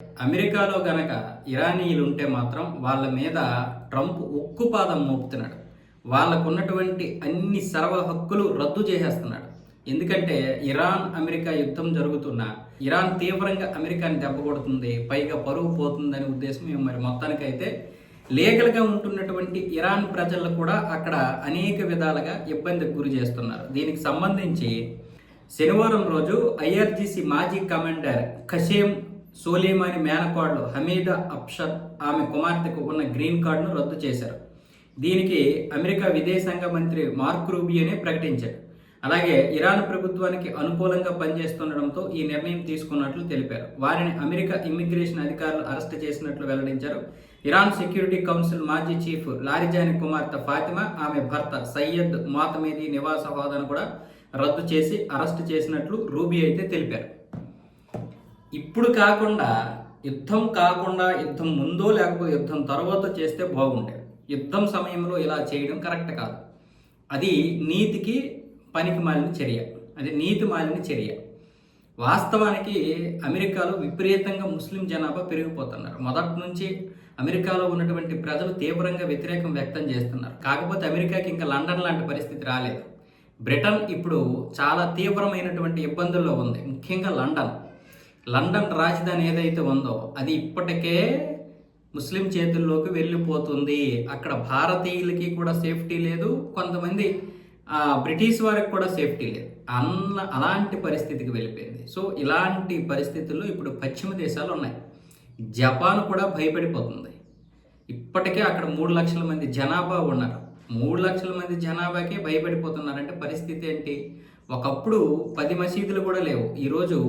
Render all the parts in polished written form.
అమెరికాలో గనక ఇరానీయులు ఉంటే మాత్రం వాళ్ళ మీద ట్రంప్ ఉక్కుపాదం మోపుతున్నాడు. వాళ్ళకున్నటువంటి అన్ని సర్వ హక్కులు రద్దు చేసేస్తున్నాడు. ఎందుకంటే ఇరాన్ అమెరికా యుద్ధం జరుగుతున్నా ఇరాన్ తీవ్రంగా అమెరికాని దెబ్బ కొడుతుంది, పైగా పరువు పోతుందనే ఉద్దేశం. మరి మొత్తానికైతే లీగల్గా ఉంటున్నటువంటి ఇరాన్ ప్రజలు కూడా అక్కడ అనేక విధాలుగా ఇబ్బందికి గురి చేస్తున్నారు. దీనికి సంబంధించి శనివారం రోజు ఐఆర్జీసీ మాజీ కమాండర్ ఖసేం సోలేమాని మేనకోడలు హమీదా అఫ్షర్ ఆమె కుమార్తెకు ఉన్న గ్రీన్ కార్డును రద్దు చేశారు. దీనికి అమెరికా విదేశాంగ మంత్రి మార్క్ రూబియోనే ప్రకటించారు. అలాగే ఇరాన్ ప్రభుత్వానికి అనుకూలంగా పనిచేస్తుండడంతో ఈ నిర్ణయం తీసుకున్నట్లు తెలిపారు. వారిని అమెరికా ఇమ్మిగ్రేషన్ అధికారులు అరెస్ట్ చేసినట్లు వెల్లడించారు. ఇరాన్ సెక్యూరిటీ కౌన్సిల్ మాజీ చీఫ్ లారిజాని కుమార్తె ఫాతిమా, ఆమె భర్త సయ్యద్ మాతమేది నివాస హోదాను కూడా రద్దు చేసి అరెస్ట్ చేసినట్లు రూబియో అయితే తెలిపారు. ఇప్పుడు కాకుండా యుద్ధం ముందో లేకపోతే యుద్ధం తర్వాత చేస్తే బాగుండేది. యుద్ధం సమయంలో ఇలా చేయడం కరెక్ట్ కాదు. అది నీతికి పనికి మాలిన చర్య, అది నీతి మాలిన చర్య. వాస్తవానికి అమెరికాలో విపరీతంగా ముస్లిం జనాభా పెరిగిపోతున్నారు. మొదటి నుంచి అమెరికాలో ఉన్నటువంటి ప్రజలు తీవ్రంగా వ్యతిరేకం వ్యక్తం చేస్తున్నారు. కాకపోతే అమెరికాకి ఇంకా లండన్ లాంటి పరిస్థితి రాలేదు. బ్రిటన్ ఇప్పుడు చాలా తీవ్రమైనటువంటి ఇబ్బందుల్లో ఉంది. ముఖ్యంగా లండన్ రాజధాని ఏదైతే ఉందో అది ఇప్పటికే ముస్లిం చేతుల్లోకి వెళ్ళిపోతుంది. అక్కడ భారతీయులకి కూడా సేఫ్టీ లేదు, కొంతమంది బ్రిటిష్ వారికి కూడా సేఫ్టీ లేదు. అలాంటి పరిస్థితికి వెళ్ళిపోయింది. సో ఇలాంటి పరిస్థితుల్లో ఇప్పుడు పశ్చిమ దేశాలు ఉన్నాయి. జపాన్ కూడా భయపడిపోతుంది. ఇప్పటికే అక్కడ 3 లక్షల మంది జనాభా ఉన్నారు. 3 లక్షల మంది జనాభాకే భయపడిపోతున్నారంటే పరిస్థితి ఏంటి? ఒకప్పుడు 10 మసీదులు కూడా లేవు, ఈరోజు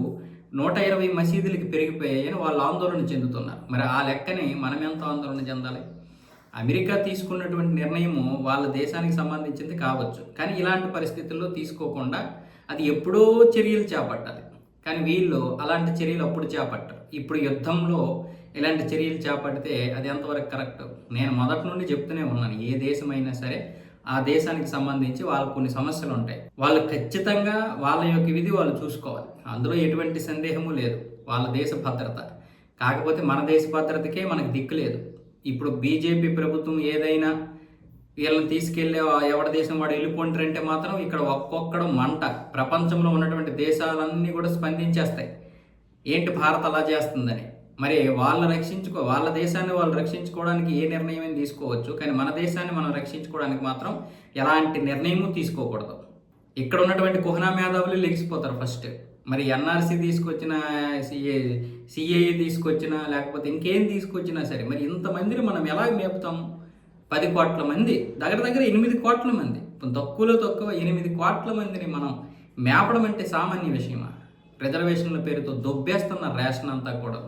120 మసీదులకి పెరిగిపోయాయని వాళ్ళు ఆందోళన చెందుతున్నారు. మరి ఆ లెక్కని మనం ఎంత ఆందోళన చెందాలి? అమెరికా తీసుకున్నటువంటి నిర్ణయము వాళ్ళ దేశానికి సంబంధించింది కావచ్చు, కానీ ఇలాంటి పరిస్థితుల్లో తీసుకోకుండా అది ఎప్పుడో చర్యలు చేపట్టాలి. కానీ వీళ్ళు అలాంటి చర్యలు అప్పుడు చేపట్టరు. ఇప్పుడు యుద్ధంలో ఇలాంటి చర్యలు చేపడితే అది ఎంతవరకు కరెక్ట్? నేను మొదటి నుండి చెప్తూనే ఉన్నాను, ఏ దేశమైనా సరే ఆ దేశానికి సంబంధించి వాళ్ళకు కొన్ని సమస్యలు ఉంటాయి. వాళ్ళు ఖచ్చితంగా వాళ్ళ యొక్క విధి వాళ్ళు చూసుకోవాలి, అందులో ఎటువంటి సందేహము లేదు. వాళ్ళ దేశ భద్రత. కాకపోతే మన దేశ భద్రతకే మనకు దిక్కు లేదు. ఇప్పుడు బీజేపీ ప్రభుత్వం ఏదైనా వీళ్ళని తీసుకెళ్ళి ఎవరి దేశం వాడు వెళ్ళిపోంటారంటే మాత్రం ఇక్కడ ఒక్కొక్కడు మంట. ప్రపంచంలో ఉన్నటువంటి దేశాలన్నీ కూడా స్పందించేస్తాయి, ఏంటి భారత్ అలా చేస్తుందని. మరి వాళ్ళ దేశాన్ని వాళ్ళు రక్షించుకోవడానికి ఏ నిర్ణయం తీసుకోవచ్చు, కానీ మన దేశాన్ని మనం రక్షించుకోవడానికి మాత్రం ఎలాంటి నిర్ణయము తీసుకోకూడదు. ఇక్కడ ఉన్నటువంటి కుహనా మేధావులు లెగిసిపోతారు ఫస్ట్. మరి ఎన్ఆర్సీ తీసుకొచ్చిన, సిఏఏ తీసుకొచ్చినా, లేకపోతే ఇంకేం తీసుకొచ్చినా సరే మరి ఇంతమందిని మనం ఎలా మేపుతాం? 10 కోట్ల మంది, దగ్గర 8 కోట్ల మంది, తక్కువలో తక్కువ 8 కోట్ల మందిని మనం మేపడం అంటే సామాన్య విషయమా? రిజర్వేషన్ల పేరుతో దొబ్బేస్తున్న రేషన్ అంతా కూడా.